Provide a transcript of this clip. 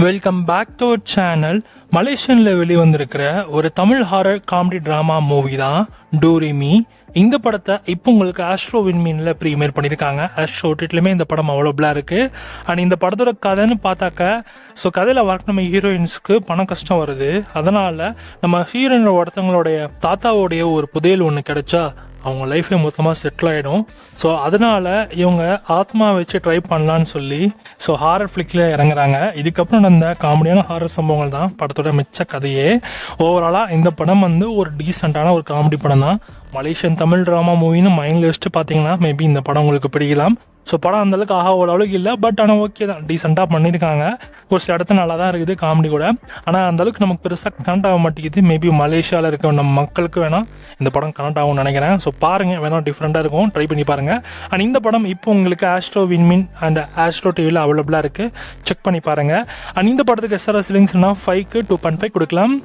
Welcome back to our channel. மலேசியனில் வெளிவந்திருக்கிற ஒரு தமிழ் ஹாரர் காமெடி ட்ராமா மூவி தான் டோரேமி. இந்த படத்தை இப்போ உங்களுக்கு ஆஸ்ட்ரோ விண்மீனில் ப்ரீமியர் பண்ணியிருக்காங்க. ஆஸ்ட்ரோ ஓடிடிலுமே இந்த படம் அவைலபிளாக இருக்குது. அண்ட் இந்த படத்தோட கதைன்னு பார்த்தாக்க, ஸோ கதையில் வர நம்ம ஹீரோயின்ஸ்க்கு பண கஷ்டம் வருது. அதனால் நம்ம ஹீரோயினோட ஒருத்தவங்களுடைய தாத்தாவோடைய ஒரு புதையல் ஒன்று கிடைச்சா அவங்க லைஃபே மொத்தமாக செட்டில் ஆகிடும். ஸோ அதனால் இவங்க ஆத்மா வச்சு ட்ரை பண்ணலான்னு சொல்லி ஸோ ஹாரர் ஃப்ளிக்கில் இறங்குறாங்க. இதுக்கப்புறம் நடந்த காமெடியான ஹாரர் சம்பவங்கள் தான் படத்தோட மிச்ச கதையே. ஓவராலாக இந்த படம் ஒரு டீசெண்டான ஒரு காமெடி படம் தான். மலேசியன் தமிழ் ட்ராமா மூவின்னு மைண்டில் வச்சுட்டு பார்த்தீங்கன்னா மேபி இந்த படம் உங்களுக்கு பிடிக்கலாம். ஸோ படம் அந்தளவுக்கு ஒரு அளவுக்கு இல்லை, பட் ஆனால் ஓகே தான், டீசெண்டாக பண்ணியிருக்காங்க. ஒரு சில இடத்துல நல்லா தான் இருக்குது காமெடி கூட. ஆனால் அந்தளவுக்கு நமக்கு பெருசாக கனெக்ட் ஆக மாட்டேங்குது. மேபி மலேசியாவில் இருக்க நம்ம மக்களுக்கு வேணால் இந்த படம் கனெக்ட் ஆகும்னு நினைக்கிறேன். ஸோ பாருங்கள், வேணால் டிஃப்ரெண்ட்டாக இருக்கும், ட்ரை பண்ணி பாருங்கள். அண்ட் இந்த படம் இப்போ உங்களுக்கு ஆஸ்ட்ரோ விண்மீன் அண்ட் ஆஸ்ட்ரோ டிவியில் அவைலபிளாக இருக்குது, செக் பண்ணி பாருங்கள். அண்ட் இந்த படத்துக்கு SRS லிங்க்ஸ்னால் 5க்கு 2.5 கொடுக்கலாம்.